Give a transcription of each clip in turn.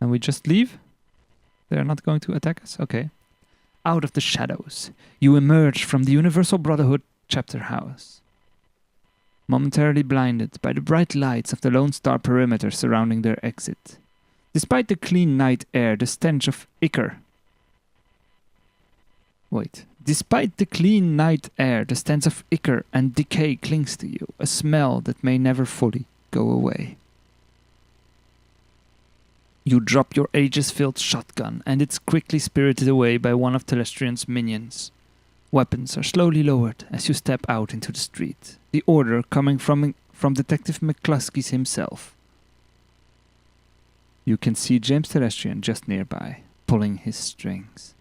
And we just leave? They're not going to attack us? Okay. Out of the shadows, you emerge from the Universal Brotherhood chapter house. Momentarily blinded by the bright lights of the Lone Star perimeter surrounding their exit. Despite the clean night air, the stench of ichor... Despite the clean night air, the stench of ichor and decay clings to you, a smell that may never fully go away. You drop your aegis-filled shotgun, and it's quickly spirited away by one of Telestrian's minions. Weapons are slowly lowered as you step out into the street, the order coming from Detective McCluskey himself. You can see James Telestrian just nearby, pulling his strings.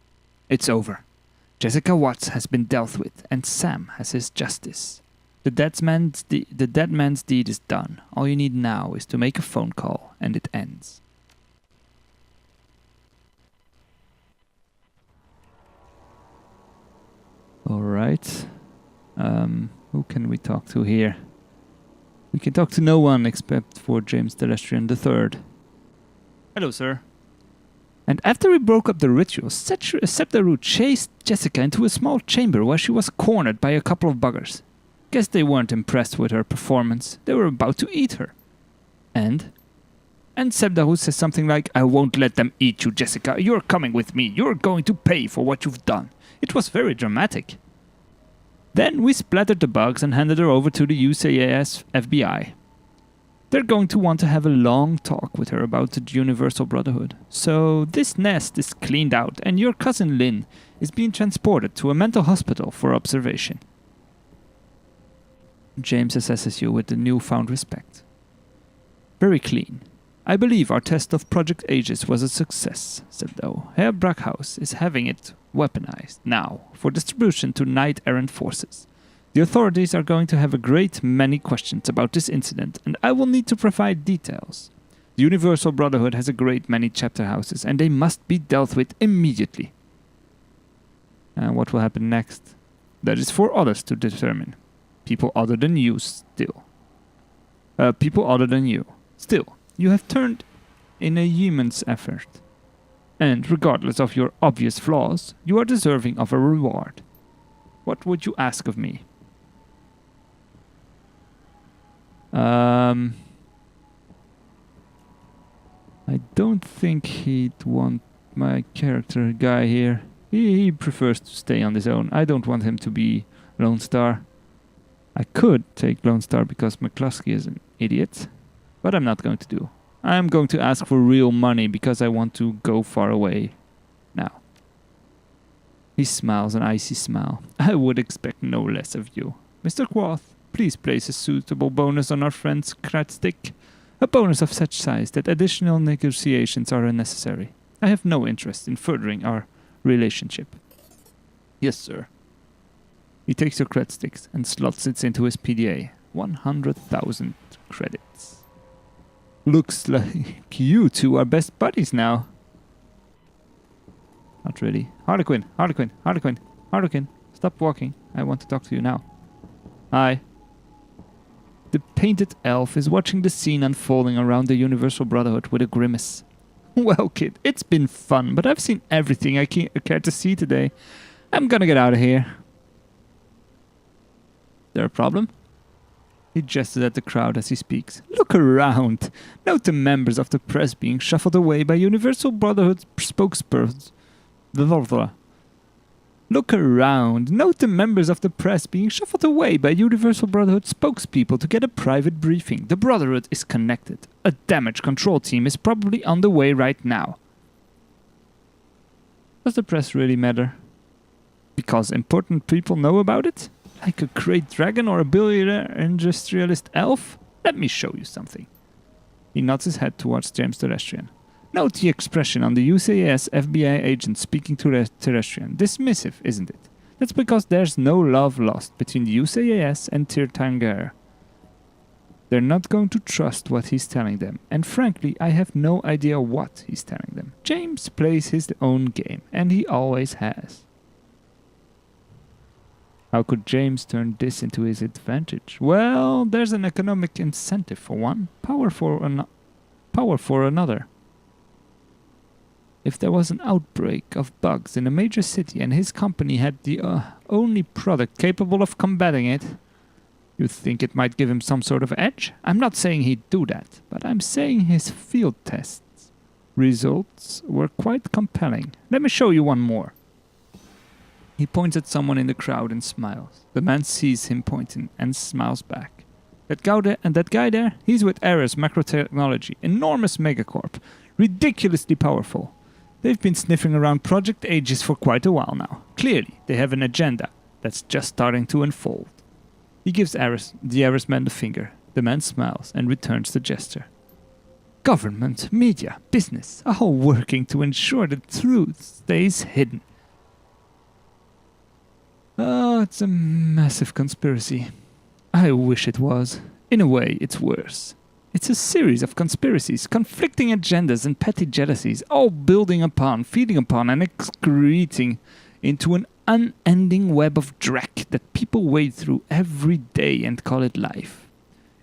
It's over. Jessica Watts has been dealt with, and Sam has his justice. The dead man's deed is done. All you need now is to make a phone call, and it ends. Alright. Who can we talk to here? We can talk to no one except for James Telestrian III. Hello, sir. And after we broke up the ritual, Septaru chased Jessica into a small chamber where she was cornered by a couple of buggers. Guess they weren't impressed with her performance. They were about to eat her. And Septaru says something like, "I won't let them eat you, Jessica. You're coming with me. You're going to pay for what you've done." It was very dramatic. Then we splattered the bugs and handed her over to the UCAS FBI. They're going to want to have a long talk with her about the Universal Brotherhood. So this nest is cleaned out, and your cousin Lynn is being transported to a mental hospital for observation. James assesses you with the newfound respect. Very clean. I believe our test of Project Aegis was a success, said Doe. Herr Brackhaus is having it weaponized now for distribution to knight-errant forces. The authorities are going to have a great many questions about this incident, and I will need to provide details. The Universal Brotherhood has a great many chapter houses, and they must be dealt with immediately. And what will happen next? That is for others to determine. People other than you still. Still, you have turned in a yeoman's effort. And regardless of your obvious flaws, you are deserving of a reward. What would you ask of me? I don't think he'd want my character guy here. He prefers to stay on his own. I don't want him to be Lone Star. I could take Lone Star because McCluskey is an idiot, but I'm not going to do. I'm going to ask for real money because I want to go far away now. He smiles an icy smile. I would expect no less of you. Mr. Quoth, please place a suitable bonus on our friend's Kratstick. A bonus of such size that additional negotiations are unnecessary. I have no interest in furthering our relationship. Yes, sir. He takes your Kratsticks and slots it into his PDA. 100,000 credits. Looks like you two are best buddies now. Not really. Harlequin, Harlequin, Harlequin, Harlequin. Stop walking. I want to talk to you now. Hi. The painted elf is watching the scene unfolding around the Universal Brotherhood with a grimace. Well, kid, it's been fun, but I've seen everything I care to see today. I'm gonna get out of here. There a problem? He gestures at the crowd as he speaks. Look around. Note the members of the press being shuffled away by Universal Brotherhood spokespersons. Look around. Note the members of the press being shuffled away by Universal Brotherhood spokespeople to get a private briefing. The Brotherhood is connected. A damage control team is probably on the way right now. Does the press really matter? Because important people know about it? Like a great dragon or a billionaire industrialist elf? Let me show you something. He nods his head towards James Terrestrian. Note the expression on the UCAS FBI agent speaking to Terrestrian. Dismissive, isn't it? That's because there's no love lost between the UCAS and Tirtanger. They're not going to trust what he's telling them, and frankly, I have no idea what he's telling them. James plays his own game, and he always has. How could James turn this into his advantage? Well, there's an economic incentive for one, power for another. If there was an outbreak of bugs in a major city and his company had the only product capable of combating it, you'd think it might give him some sort of edge? I'm not saying he'd do that, but I'm saying his field tests results were quite compelling. Let me show you one more. He points at someone in the crowd and smiles. The man sees him pointing and smiles back. That guy there, he's with Ares Macrotechnology, enormous megacorp, ridiculously powerful. They've been sniffing around Project Aegis for quite a while now. Clearly, they have an agenda that's just starting to unfold. He gives the Ares man the finger. The man smiles and returns the gesture. Government, media, business, all working to ensure the truth stays hidden. Oh, it's a massive conspiracy. I wish it was. In a way, it's worse. It's a series of conspiracies, conflicting agendas and petty jealousies, all building upon, feeding upon, and excreting into an unending web of dreck that people wade through every day and call it life.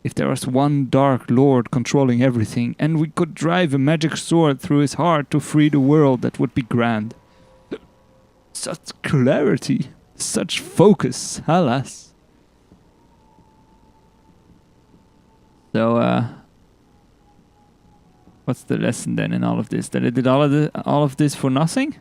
If there was one dark lord controlling everything, and we could drive a magic sword through his heart to free the world, that would be grand. Such clarity, such focus, alas. So, what's the lesson then in all of this? That I did all of this for nothing?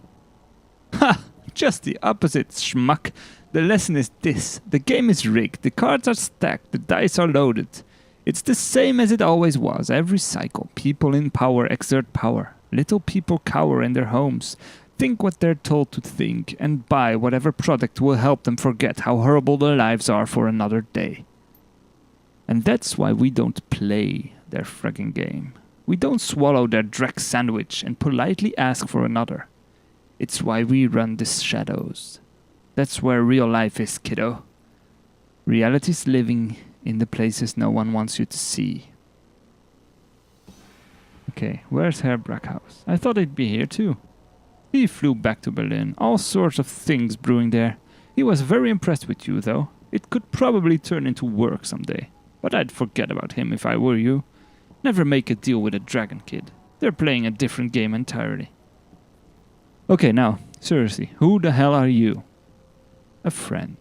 Ha! Just the opposite, schmuck. The lesson is this. The game is rigged. The cards are stacked. The dice are loaded. It's the same as it always was. Every cycle. People in power exert power. Little people cower in their homes. Think what they're told to think and buy whatever product will help them forget how horrible their lives are for another day. And that's why we don't play their friggin' game. We don't swallow their dreck sandwich and politely ask for another. It's why we run the shadows. That's where real life is, kiddo. Reality's living in the places no one wants you to see. Okay, where's Herr Brackhaus? I thought he'd be here too. He flew back to Berlin. All sorts of things brewing there. He was very impressed with you, though. It could probably turn into work someday. But I'd forget about him if I were you. Never make a deal with a dragon kid. They're playing a different game entirely. Okay, now, seriously, who the hell are you? A friend.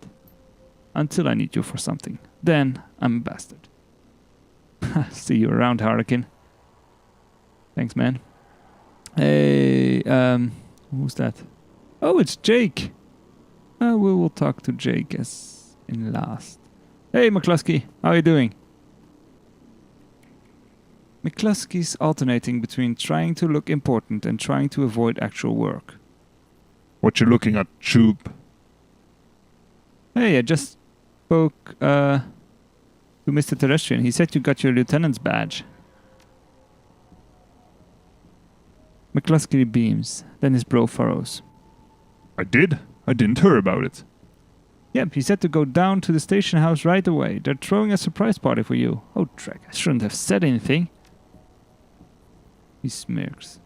Until I need you for something. Then, I'm a bastard. See you around, Harlequin. Thanks, man. Hey, who's that? Oh, it's Jake. We will talk to Jake as in last. Hey, McCluskey, how are you doing? McCluskey's alternating between trying to look important and trying to avoid actual work. What you looking at, Tube? Hey, I just spoke to Mr. Terrestrian. He said you got your lieutenant's badge. McCluskey beams, then his brow furrows. I did? I didn't hear about it. Yep, he said to go down to the station house right away. They're throwing a surprise party for you. Oh, Trek, I shouldn't have said anything. He smirks.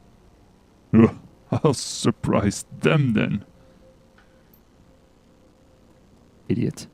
Ugh, I'll surprise them then. Idiot.